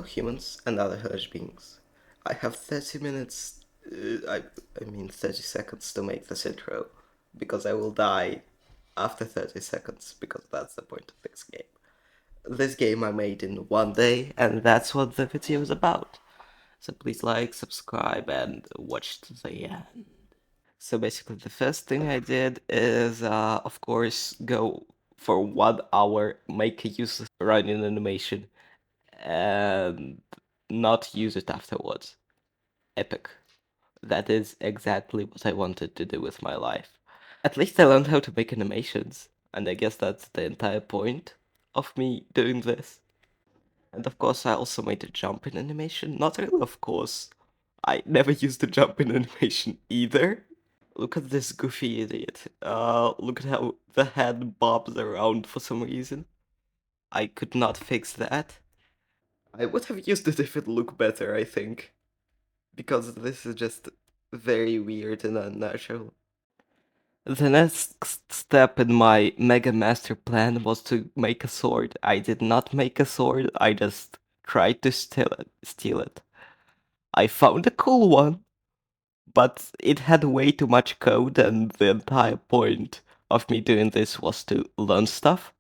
Hello, humans and other hellish beings. I have 30 minutes, I mean 30 seconds to make this intro, because I will die after 30 seconds, because that's the point of this game. This game I made in one day, and that's what the video is about. So please like, subscribe, and watch to the end. So basically, the first thing I did is, of course, go for 1 hour, make a useless running animation, and not use it afterwards. Epic. That is exactly what I wanted to do with my life. At least I learned how to make animations, and I guess that's the entire point of me doing this. And of course, I also made a jump in animation. Not really, of course. I never used a jump in animation either. Look at this goofy idiot. Look at how the head bobs around for some reason. I could not fix that. I would have used it if it looked better, I think. Because this is just very weird and unnatural. The next step in my mega master plan was to make a sword. I did not make a sword, I just tried to steal it. I found a cool one, but it had way too much code, and the entire point of me doing this was to learn stuff,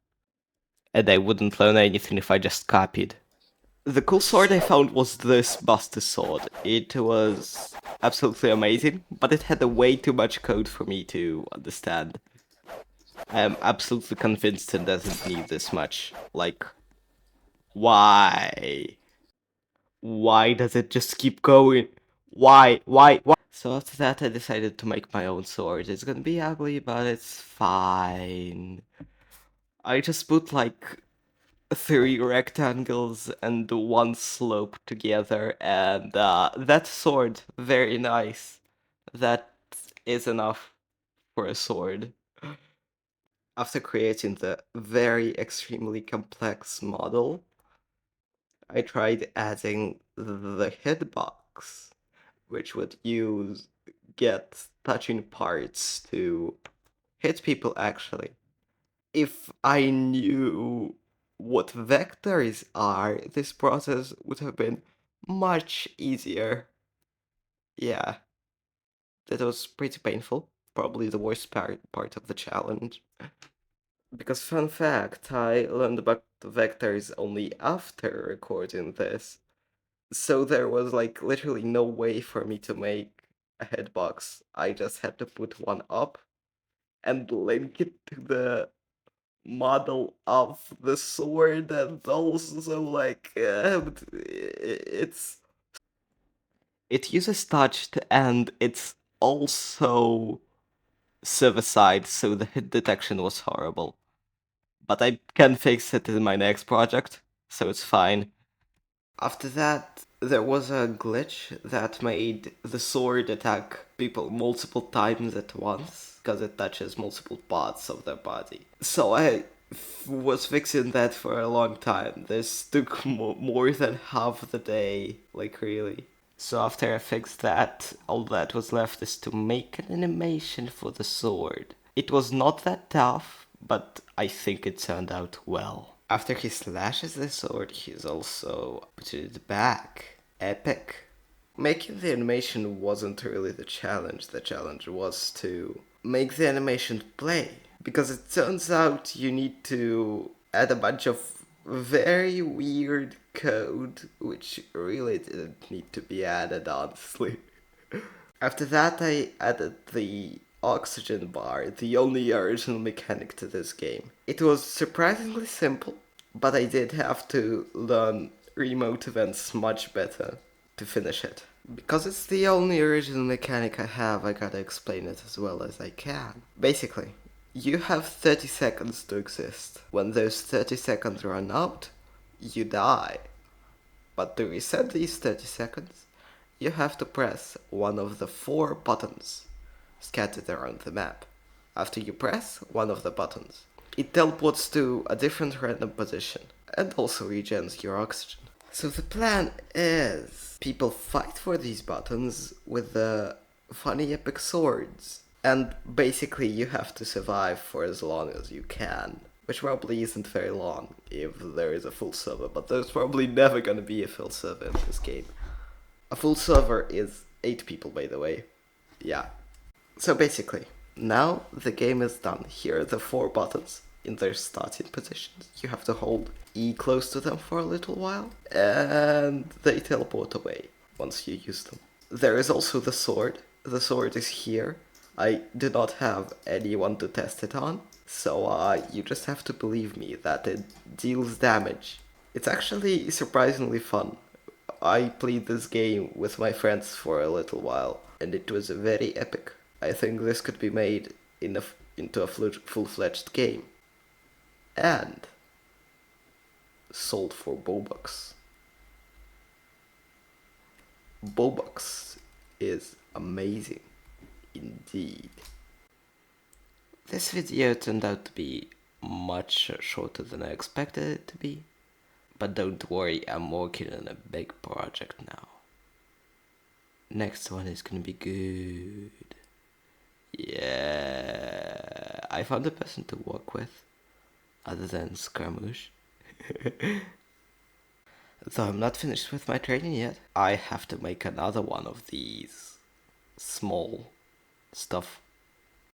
and I wouldn't learn anything if I just copied. The cool sword I found was this Buster sword. It was absolutely amazing, but it had way too much code for me to understand. I am absolutely convinced it doesn't need this much. Like, why? Why does it just keep going? Why? Why? So after that, I decided to make my own sword. It's gonna be ugly, but it's fine. I just put like 3 rectangles and one slope together, and that sword, very nice. That is enough for a sword. After creating the very extremely complex model, I tried adding the hitbox, which would get touching parts to hit people actually. If I knew what vectors are, this process would have been much easier. Yeah, that was pretty painful. Probably the worst part of the challenge. Because fun fact, I learned about the vectors only after recording this. So there was like literally no way for me to make a hitbox. I just had to put one up and link it to the model of the sword, and also like it uses touched, and it's also server-side, so the hit detection was horrible. But I can fix it in my next project, so it's fine. After that, there was a glitch that made the sword attack people multiple times at once, because it touches multiple parts of their body. So I was fixing that for a long time. This took more than half the day, like really. So after I fixed that, all that was left is to make an animation for the sword. It was not that tough, but I think it turned out well. After he slashes the sword, he's also put it back. Epic. Making the animation wasn't really the challenge was to make the animation play. Because it turns out you need to add a bunch of very weird code, which really didn't need to be added, honestly. After that, I added the oxygen bar, the only original mechanic to this game. It was surprisingly simple, but I did have to learn remote events much better to finish it. Because it's the only original mechanic I have, I gotta explain it as well as I can. Basically, you have 30 seconds to exist. When those 30 seconds run out, you die. But to reset these 30 seconds, you have to press one of the 4 buttons scattered around the map. After you press one of the buttons, it teleports to a different random position and also regens your oxygen. So the plan is people fight for these buttons with the funny epic swords. And basically you have to survive for as long as you can. which probably isn't very long if there is a full server, but there's probably never gonna be a full server in this game. A full server is 8 people, by the way. Yeah. So basically, now the game is done. Here are the 4 buttons in their starting positions. You have to hold E close to them for a little while, and they teleport away once you use them. There is also the sword. The sword is here. I do not have anyone to test it on, so you just have to believe me that it deals damage. It's actually surprisingly fun. I played this game with my friends for a little while, and it was very epic. I think this could be made into a full-fledged game, and sold for Robux. Robux is amazing indeed. This video turned out to be much shorter than I expected it to be, but don't worry, I'm working on a big project now. Next one is gonna be good. Yeah, I found a person to work with, other than Scaramouche. Though I'm not finished with my training yet, I have to make another one of these small stuff